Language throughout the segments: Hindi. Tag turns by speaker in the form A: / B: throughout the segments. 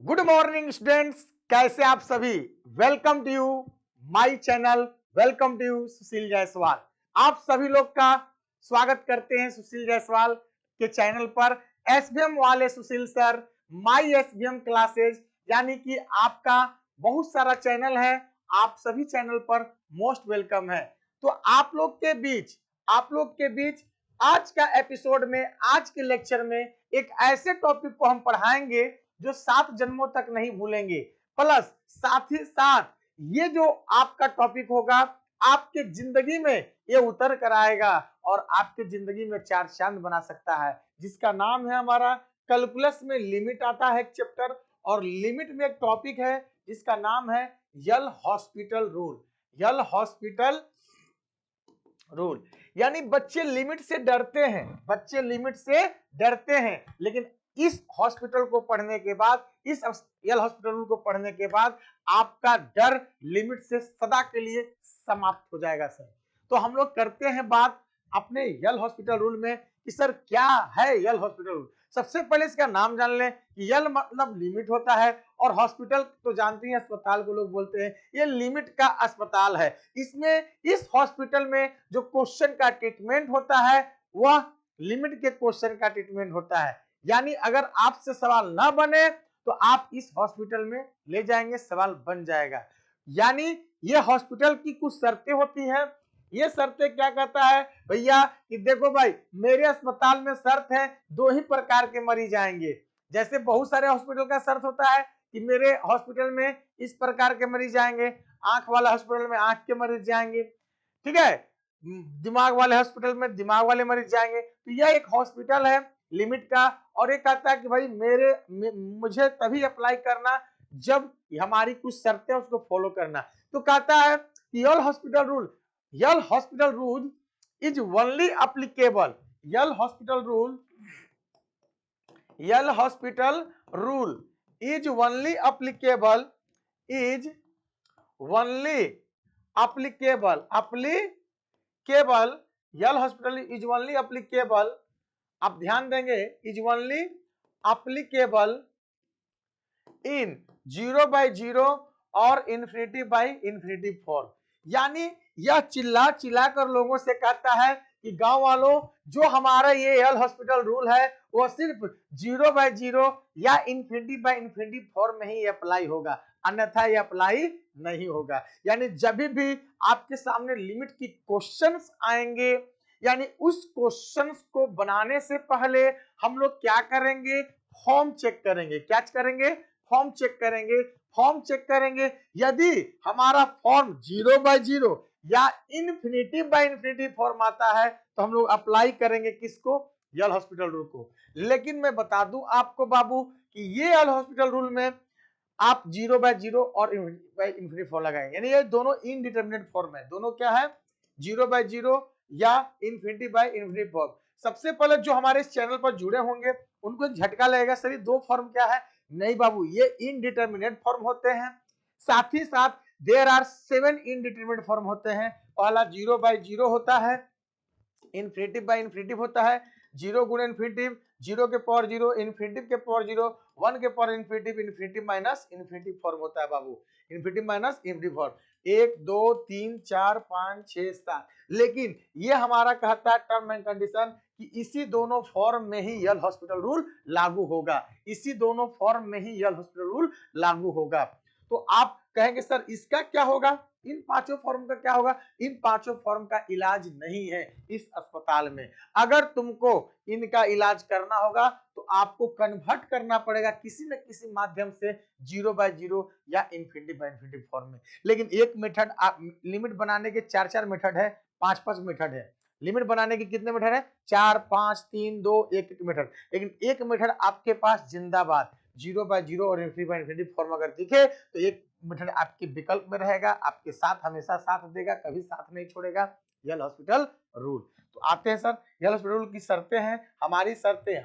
A: गुड मॉर्निंग स्टूडेंट्स, कैसे आप सभी। Welcome to you my channel, welcome to you Sushil Jaiswal. आप सभी लोग का स्वागत करते हैं सुशील जायसवाल के चैनल पर। एसबीएम वाले सुशील सर, माय एसबीएम क्लासेज, यानी कि आपका बहुत सारा चैनल है, आप सभी चैनल पर मोस्ट वेलकम है। तो आप लोग के बीच आज का एपिसोड में, आज के लेक्चर में एक ऐसे टॉपिक को हम पढ़ाएंगे जो 7 जन्मों तक नहीं भूलेंगे। प्लस साथ ही साथ ये जो आपका टॉपिक होगा आपके जिंदगी में ये उतर कर आएगा और आपके जिंदगी में चार चांद बना सकता है, जिसका नाम है हमारा कैलकुलस में लिमिट आता है एक चैप्टर, और लिमिट में एक टॉपिक है जिसका नाम है यल हॉस्पिटल रूल। यल हॉस्पिटल रूल यानी बच्चे लिमिट से डरते हैं, बच्चे लिमिट से डरते हैं, लेकिन इस हॉस्पिटल को पढ़ने के बाद, इस यल हॉस्पिटल रूल को पढ़ने के बाद आपका डर लिमिट से सदा के लिए समाप्त हो जाएगा सर। तो हम लोग करते हैं बात अपने यल हॉस्पिटल रूल में कि सर क्या है यल हॉस्पिटल रूल। सबसे पहले इसका नाम जान लें कि यल मतलब लिमिट होता है, और हॉस्पिटल तो जानते हैं अस्पताल को लोग बोलते हैं, ये लिमिट का अस्पताल है। इसमें इस हॉस्पिटल में जो क्वेश्चन का ट्रीटमेंट होता है वह लिमिट के क्वेश्चन का ट्रीटमेंट होता है। यानी अगर आपसे सवाल ना बने तो आप इस हॉस्पिटल में ले जाएंगे, सवाल बन जाएगा। यानी ये हॉस्पिटल की कुछ शर्तें होती हैं। ये शर्तें क्या कहता है भैया कि देखो भाई, मेरे अस्पताल में शर्त है दो ही प्रकार के मरीज आएंगे। जैसे बहुत सारे हॉस्पिटल का शर्त होता है कि मेरे हॉस्पिटल में इस प्रकार के मरीज आएंगे, आंख वाला हॉस्पिटल में आंख के मरीज जाएंगे, ठीक है, दिमाग वाले हॉस्पिटल में दिमाग वाले मरीज जाएंगे। तो यह एक हॉस्पिटल है लिमिट का, और ये कहता है कि भाई मुझे तभी अप्लाई करना जब हमारी कुछ शर्तें उसको फॉलो करना। तो कहता है कि यल hospital rule is only applicable, L hospital rule is only applicable, is only applicable, L'Hospital is only applicable, आप ध्यान देंगे, इज ओनली एप्लीकेबल इन 0/0 और इन्फिनिटी फॉर्म। यानी यह चिल्ला चिल्ला कर लोगों से कहता है कि गांव वालों, जो हमारा ये यल हॉस्पिटल रूल है वो सिर्फ 0/0 या इन्फिनिटी फॉर्म में ही अप्लाई होगा, अन्यथा ये अप्लाई नहीं होगा। यानी जब भी आपके सामने लिमिट की क्वेश्चंस आएंगे, यानी उस क्वेश्चंस को बनाने से पहले हम लोग क्या करेंगे, फॉर्म चेक करेंगे। क्या करेंगे? फॉर्म चेक करेंगे। फॉर्म चेक करेंगे, यदि हमारा फॉर्म 0/0 या इन्फिनिटी फॉर्म आता है तो हम लोग अप्लाई करेंगे किसको? यल हॉस्पिटल रूल को। लेकिन मैं बता दूं आपको बाबू कि ये यल हॉस्पिटल रूल में आप 0/0 और इन्फिनिटी फॉर्म लगाएंगे, यानी ये दोनों इनडिटरमिनेट फॉर्म है। दोनों क्या है? 0/0 या इन्फिनिटी फॉर्म। सबसे पहले जो हमारे इस चैनल पर जुड़े होंगे उनको एक झटका लगेगा, सर ये दो फॉर्म क्या है? नहीं बाबू, ये इनडिटरमिनेट फॉर्म होते हैं। साथ ही साथ देयर आर 7 इनडिटरमिनेट फॉर्म होते हैं। पहला 0/0 होता है, इन्फिनिटी होता है, 0 गुण इन्फिनिटी, 0 के पावर 0, इन्फिनिटी के पावर 0, 1 के power infinity minus infinity form होता है बाबू, इन्फिनिटी माइनस इन्फिनिटी फॉर्म। 1 2 3 4 5 6 7। लेकिन ये हमारा कहता है टर्म एंड कंडीशन कि इसी दोनों फॉर्म में ही यल हॉस्पिटल रूल लागू होगा, इसी दोनों फॉर्म में ही यल हॉस्पिटल रूल लागू होगा। तो आप कहेंगे सर इसका क्या होगा, इन पांचों फॉर्म का क्या होगा? इन पांचों फॉर्म का इलाज नहीं है इस अस्पताल में। अगर तुमको इनका इलाज करना होगा तो आपको कन्वर्ट करना पड़ेगा किसी न किसी माध्यम से 0/0 या इन्फिनिटी फॉर्म में। लेकिन एक मेथड, लिमिट बनाने के 4 मेथड है, 5 मेथड है। लिमिट बनाने के कितने मेथड है? 4 5 3 2 1 मेथड। लेकिन एक मेथड आपके पास जिंदाबाद, 0/0 और इन्फिनिटी फॉर्म अगर दिखे तो एक मेथड आपके विकल्प में रहेगा, आपके साथ हमेशा साथ देगा, कभी साथ नहीं छोड़ेगा, यल हॉस्पिटल रूल। तो आते हैं सर, यल हॉस्पिटल रूल की शर्तें हैं, हमारी शर्तें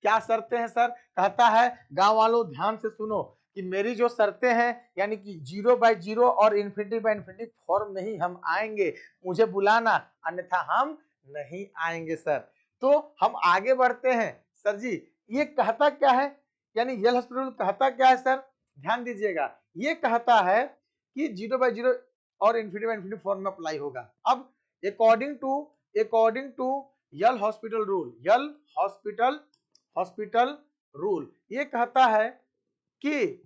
A: क्या शर्तें हैं सर? कहता है गांव वालों ध्यान से सुनो कि मेरी जो शर्तें हैं, यानी कि 0/0 और इन्फिनिटी फॉर्म में ही हम आएंगे, मुझे बुलाना, अन्यथा हम नहीं आएंगे सर। तो हम आगे बढ़ते हैं। सर जी ये कहता क्या है यानी यल हॉस्पिटल रूल कहता क्या है सर, ध्यान दीजिएगा, ये कहता है कि 0/0 और इन्फिनिटी फॉर्म में अप्लाई होगा। अब according to L hospital rule ये कहता है कि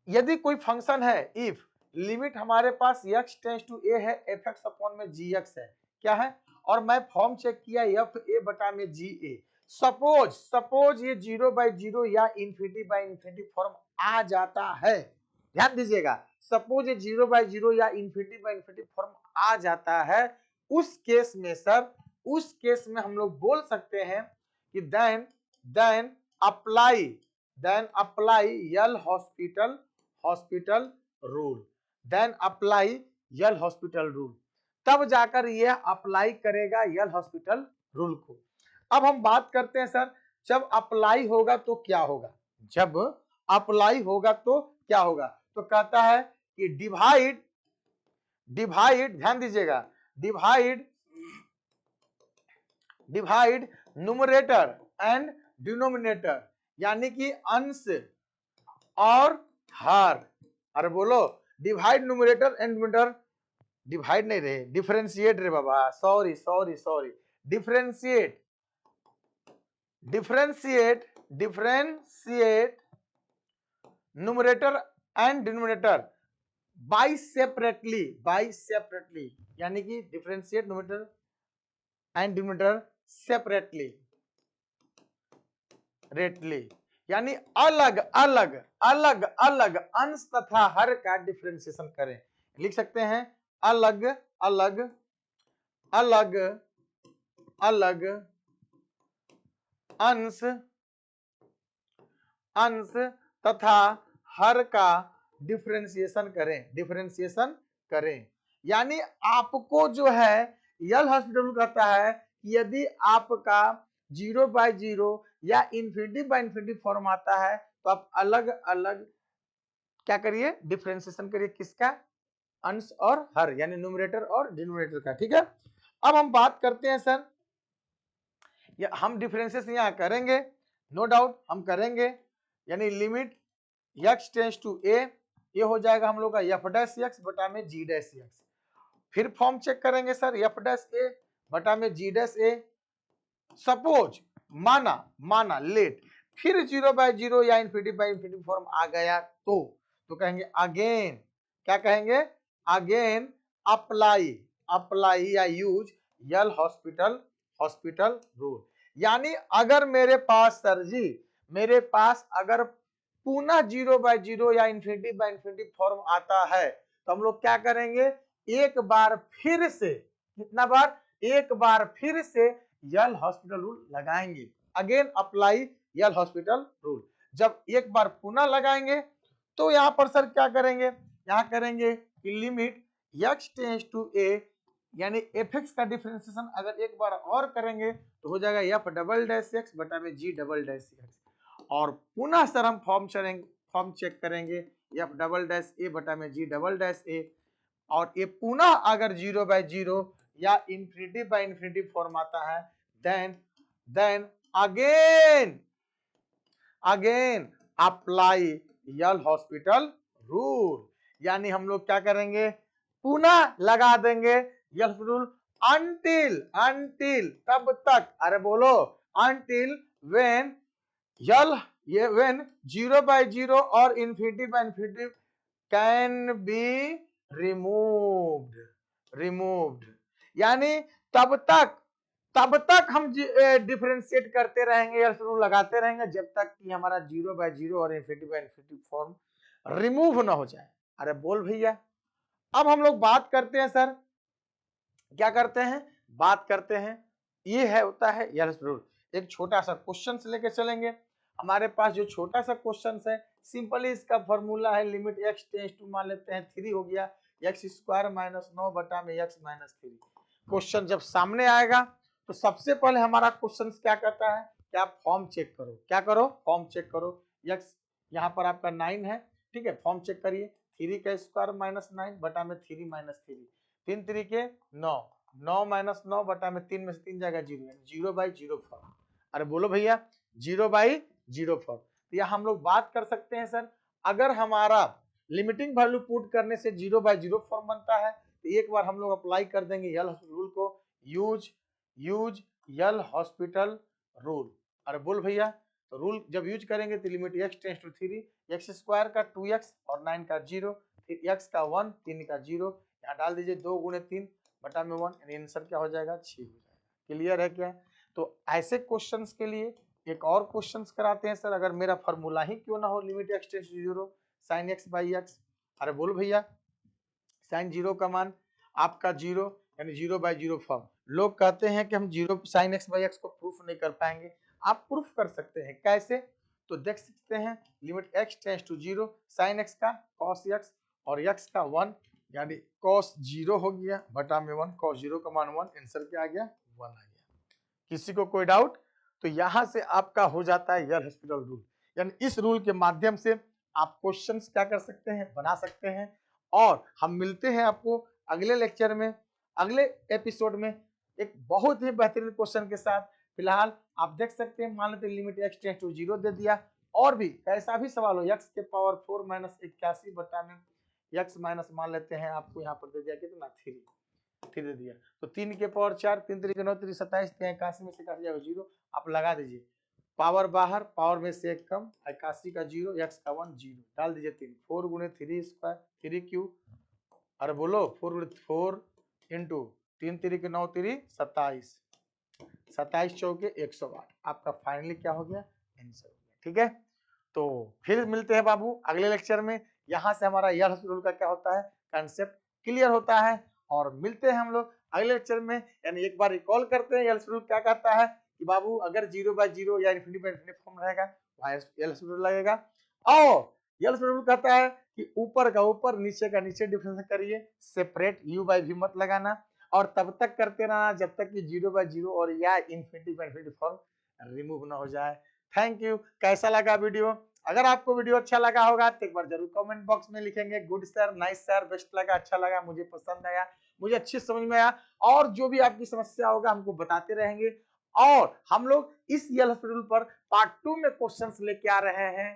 A: यदि कोई फंक्शन है, इफ लिमिट हमारे पास x टेंस टू a है, fx अपॉन में gx है, क्या है, और मैं फॉर्म चेक किया fa बटा में ga, सपोज ये 0/0 या इन्फिनिटी फॉर्म आ जाता है, ध्यान दीजिएगा, सपोज ये 0/0 या इन्फिनिटी फॉर्म आ जाता है, उस केस में सर, उस केस में हम लोग बोल सकते हैं कि देन अप्लाई यल हॉस्पिटल रूल, तब जाकर यह अप्लाई करेगा यल हॉस्पिटल रूल को। अब हम बात करते हैं सर, जब अप्लाई होगा तो क्या होगा, जब अप्लाई होगा तो क्या होगा, तो कहता है कि डिवाइड ध्यान दीजिएगा, डिवाइड न्यूमरेटर एंड डिनोमिनेटर, यानी कि अंश और हर, अरे बोलो, divide numerator and denominator, divide नहीं रहे, डिफरेंशिएट रे बाबा, sorry, differentiate numerator and denominator by separately, यानी कि differentiate numerator and denominator separately, यानी अलग अलग अंश तथा हर का डिफरेंशिएशन करें। लिख सकते हैं अलग अंश तथा हर का डिफरेंशिएशन करें, यानी आपको जो है यल हॉस्पिटल कहता है कि यदि आपका 0/0 या इन्फिनिटी फॉर्म आता है तो आप अलग अलग क्या करिए, डिफरेंशिएशन करिए, किसका, अंश और हर, यानी न्यूमरेटर और डिनोमिनेटर का। ठीक है, अब हम बात करते हैं सर, हम डिफरेंशिएशन यहाँ करेंगे, नो डाउट हम करेंगे, यानी limit x tends to a, ये हो जाएगा हम लोग का f डैश x बटा में g डैश x, फिर फॉर्म चेक करेंगे सर f डैश a बटा में g डैश a, सपोज माना लेट, फिर 0/0 या इन्फिनिटी फॉर्म आ गया तो कहेंगे अगेन, क्या कहेंगे, अगेन अप्लाई या यूज यल हॉस्पिटल रूल, यानी अगर मेरे पास सर जी, मेरे पास अगर पुनः 0/0 या इन्फिनिटी फॉर्म आता है तो हम लोग क्या करेंगे, एक बार फिर से, कितना बार, एक बार फिर से यल हॉस्पिटल रूल लगाएंगे, अगेन अप्लाई यल हॉस्पिटल रूल। जब एक बार पुनः लगाएंगे तो यहां पर सर क्या करेंगे, यहां करेंगे कि limit x tends to a, यानी fx का डिफरेंशिएशन अगर एक बार और करेंगे तो हो जाएगा f डबल डैश x बटा में g डबल डैश x, और पुनः सर हम फॉर्म चेक करेंगे f डबल डैश a बटा में g डबल डैश a, और ये पुनः अगर 0/0 या इन्फिनिटी फॉर्म आता है, देन अगेन अप्लाई यल हॉस्पिटल रूल, यानी हम लोग क्या करेंगे, पुनः लगा देंगे यल रूल अंटिल तब तक, अरे बोलो, अंटिल व्हेन 0/0 और इन्फिनिटी कैन बी रिमूव्ड, यानी तब तक हम डिफरेंशिएट करते रहेंगे या लगाते रहेंगे जब तक कि हमारा 0/0 और इन्फिनिटी फॉर्म रिमूव ना हो जाए। अरे बोल भैया, अब हम लोग बात करते हैं सर, क्या करते हैं, बात करते हैं, ये है होता है यस रूल। एक छोटा सा क्वेश्चन से लेके चलेंगे, हमारे पास जो छोटा सा क्वेश्चन है, सिंपली इसका फॉर्मूला है लिमिट x टेंस टू, मान लेते हैं 3 हो गया, x² - 9 बटा में x - 3। क्वेश्चन जब सामने आएगा तो सबसे पहले हमारा क्वेश्चन क्या कहता है, क्या फॉर्म चेक करो, क्या करो, फॉर्म चेक करो, x यहाँ पर आपका 9 है, ठीक है, फॉर्म चेक करिए, 3 का स्क्वायर -9 बटा में 3 - 3, 3 3 के 9, 9 - 9 बटा में 3 में से 3 जाएगा 0, 0/0 फॉर्म। अरे बोलो भैया, 0/0 फॉर्म। तो यह हम लोग बात कर सकते हैं सर, अगर हमारा लिमिटिंग वैल्यू पुट करने से 0/0 फॉर्म बनता है तो एक बार हम लोग अप्लाई कर देंगे यल रूल को, यूज यल हॉस्पिटल रूल। अरे बोल भैया, तो रूल जब यूज करेंगे तो limit x tends to 3, x square का 2x और 9 का 0, फिर x का 1, 3 का 0, यहाँ डाल दीजिए 2 गुणे 3 बटा में 1, यानी आंसर क्या हो जाएगा 6 हो जाएगा। क्लियर है क्या? तो ऐसे क्वेश्चंस के लिए एक और क्वेश्चंस कराते हैं सर, अगर मेरा फॉर्मूला ही क्यों ना हो, limit x tends to 0 sin x by x। अरे बोल भैया, साइन 0 का मान आपका 0 यानी 0/0 फॉर्म। लोग कहते हैं कि हम 0 sin x बाई x को प्रूफ नहीं कर पाएंगे, आप प्रूफ कर सकते हैं। कैसे? तो देख सकते हैं, limit x tends to 0 sin x का cos x और x का 1 यानी cos 0 हो गया बटा में 1, cos 0 का मान 1, आंसर क्या आ गया 1 आ गया। किसी को कोई डाउट? तो यहां से आपका हो जाता है यल हॉस्पिटल रूल, यानी इस रूल के माध्यम से आप क्वेश्चंस क्या कर सकते हैं, बना सकते हैं। और हम मिलते हैं आपको अगले लेक्चर में, अगले एपिसोड में एक बहुत ही बेहतरीन क्वेश्चन के साथ। फिलहाल आप देख सकते हैं, मान लेते हैं लिमिट x टेंस टू 0 दे दिया, और भी कैसा भी सवाल हो, x के पावर 4 माइनस 81 बटा में x माइनस मान लेते हैं आपको यहाँ पर दे दिया कितना 3 दे दिया, तो 3 के पावर 4, 3 3 9 3 27, 81 में से काट जाएगा 0, आप लगा दीजिए पावर बाहर, पावर में से एक कम, 81 का 0, x का 1 0, डाल दीजिए 3, 4 गुणे 3 स्क्वायर 3 क्यूब, अरे बोलो 4 गुणे 4 इंटू 3 3 के 9 3 27, 27 चौके 108, आपका फाइनली क्या हो गया आंसर हो गया। ठीक है, तो फिर मिलते हैं बाबू अगले लेक्चर में। यहाँ से हमारा यल हॉस्पिटल का क्या होता है कंसेप्ट क्लियर होता है, और मिलते हैं हम लोग अगले लेक्चर में। यानी एक बार रिकॉल करते हैं यल हॉस्पिटल क्या कहता है कि बाबू अगर 0/0 या इनफिनिटी फॉर्म रहेगा यल हॉस्पिटल लगेगा, और यल हॉस्पिटल कहता है कि ऊपर का ऊपर नीचे का नीचे डिफरेंस करिए, सेपरेट u/v मत लगाना, और तब तक करते रहना जब तक कि 0/0 और या इनफिनिटी फॉर्म रिमूव ना हो जाए। Thank you. कैसा लगा वीडियो? अगर आपको वीडियो अच्छा लगा होगा तो एक बार जरूर कमेंट बॉक्स में लिखेंगे good sir, nice sir, best लगा, अच्छा लगा, मुझे पसंद आया, मुझे अच्छी समझ में आया, और जो भी आपकी समस्या होगा हमको बताते रहेंगे। और हम लोग इस यल हॉस्पिटल पर पार्ट 2 में क्वेश्चंस लेके आ रहे हैं,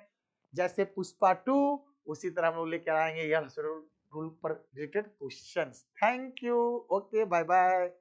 A: जैसे पुष्पा 2, उसी तरह हम लोग लेके आएंगे यल हॉस्पिटल रूल पर related questions. Thank you, okay, bye bye.